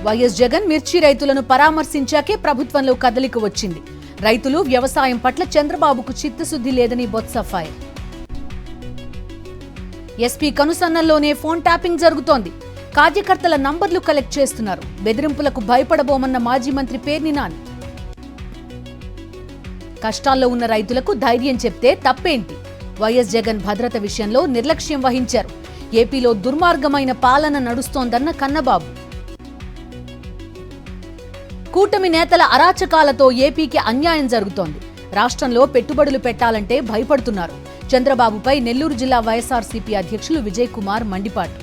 YS Jagan మిర్చి రైతులను పరామర్శించాకే ప్రభుత్వంలో కదలిక వచ్చింది. రైతులు వ్యవసాయం పట్ల చంద్రబాబుకు చిత్తశుద్ధి లేదని బొత్స ఫైర్. ఎస్పీ కనుసన్నల్లోనే ఫోన్ ట్యాపింగ్ జరుగుతోంది. కార్యకర్తల నంబర్లు కలెక్ట్ చేస్తున్నారు. బెదిరింపులకు భయపడబోమన్న మాజీ మంత్రి పేర్ని నాని. కష్టాల్లో ఉన్న రైతులకు ధైర్యం చెప్తే తప్పేంటి? వైఎస్ జగన్ భద్రత విషయంలో నిర్లక్ష్యం వహించారు. ఏపీలో దుర్మార్గమైన పాలన నడుస్తోందన్న కన్నబాబు. కూటమి నేతల అరాచకాలతో ఏపీకి అన్యాయం జరుగుతోంది. రాష్ట్రంలో పెట్టుబడులు పెట్టాలంటే భయపడుతున్నారు. చంద్రబాబుపై నెల్లూరు జిల్లా వైఎస్ఆర్సీపీ అధ్యక్షులు విజయ్ కుమార్ మండిపాటు.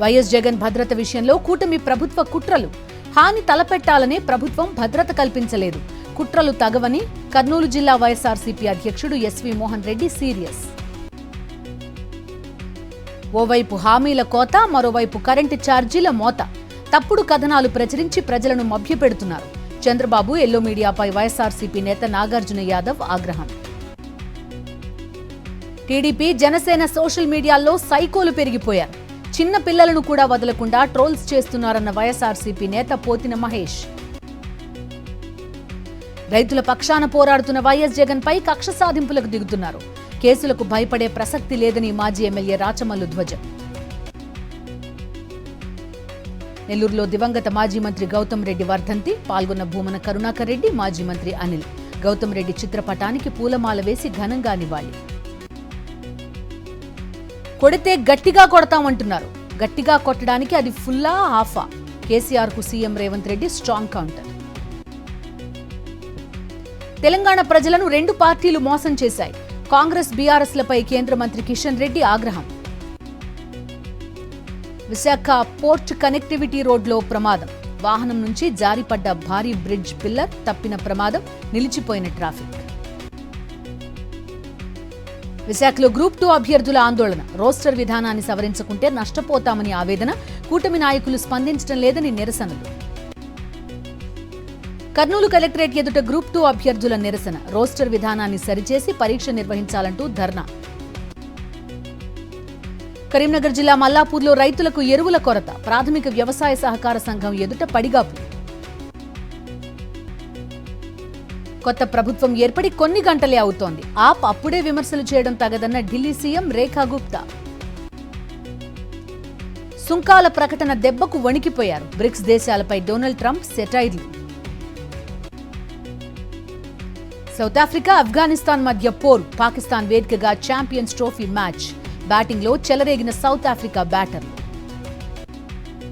వైఎస్ జగన్ భద్రత విషయంలో కూటమి ప్రభుత్వ కుట్రలు. హాని తలపెట్టాలనే ప్రభుత్వం భద్రత కల్పించలేదు. కుట్రలు తగవని కర్నూలు జిల్లా వైఎస్ఆర్సీపీ అధ్యక్షుడు ఎస్వి మోహన్ రెడ్డి సీరియస్. ఓవైపు హామీల కోత, మరోవైపు కరెంటు ఛార్జీల మోత. తప్పుడు కథనాలు ప్రచురించి ప్రజలను మభ్యపెడుతున్నారు. చంద్రబాబు ఎల్లో మీడియాపై వైఎస్ఆర్సీపీ నేత నాగార్జున యాదవ్ ఆగ్రహం. టీడీపీ జనసేన సోషల్ మీడియాల్లో సైకోలు పెరిగిపోయారు. చిన్న పిల్లలను కూడా వదలకుండా ట్రోల్స్ చేస్తున్నారన్న వైఎస్ఆర్సీపీ నేత పోతిన మహేష్. రైతుల పక్షాన పోరాడుతున్న వైఎస్ జగన్ పై కక్ష సాధింపులకు దిగుతున్నారు. కేసులకు భయపడే ప్రసక్తి లేదని మాజీ ఎమ్మెల్యే రాచమల్లు ధ్వజం. నెల్లూరులో దివంగత మాజీ మంత్రి గౌతమ్ రెడ్డి వర్ధంతి. పాల్గొన్న భూమన కరుణాకర్ రెడ్డి, మాజీ మంత్రి అనిల్. గౌతమ్ రెడ్డి చిత్రపటానికి పూలమాల వేసి ఘనంగా నివాళి. కొడితే గట్టిగా కొడతామంటున్నారు. గట్టిగా కొట్టడానికి అది ఫుల్లా హాఫా? కేసీఆర్ కు CM Revanth Reddy strong counter. Telangana ప్రజలను రెండు పార్టీలు మోసం చేశాయి. కాంగ్రెస్ బీఆర్ఎస్ లపై కేంద్ర మంత్రి కిషన్ రెడ్డి ఆగ్రహం. విశాఖ పోర్ట్ కనెక్టివిటీ రోడ్లో ప్రమాదం. వాహనం నుంచి జారిపడ్డ భారీ బ్రిడ్జ్ పిల్లర్. తప్పిన ప్రమాదం, నిలిచిపోయిన ట్రాఫిక్. విశాఖలో గ్రూప్ 2 అభ్యర్థుల ఆందోళన. రోస్టర్ విధానాన్ని సవరించకుంటే నష్టపోతామని ఆవేదన. కూటమి నాయకులు స్పందించడం లేదని నిరసనలు. కర్నూలు కలెక్టరేట్ ఎదుట గ్రూప్ 2 అభ్యర్థుల నిరసన. రోస్టర్ విధానాన్ని సరిచేసి పరీక్ష నిర్వహించాలంటూ ధర్నా. కరీంనగర్ జిల్లా మల్లాపూర్లో రైతులకు ఎరువుల కొరత. ప్రాథమిక వ్యవసాయ సహకార సంఘం ఎదుట పడిగాపు. కొత్త ప్రభుత్వం ఏర్పడి కొన్ని గంటలే అవుతోంది. ఆప్ అప్పుడే విమర్శలు చేయడం తగదన్న ఢిల్లీ సీఎం రేఖా గుప్తా. సుంకాల ప్రకటన దెబ్బకు వణికిపోయారు. బ్రిక్స్ దేశాలపై డొనాల్డ్ ట్రంప్ సెటైర్లు. సౌత్ ఆఫ్రికా, ఆఫ్ఘనిస్తాన్ మధ్య పోరు. పాకిస్తాన్ వేదికగా ఛాంపియన్స్ ట్రోఫీ మ్యాచ్. బ్యాటింగ్లో చెలరేగిన సౌత్ ఆఫ్రికా బ్యాటర్లు.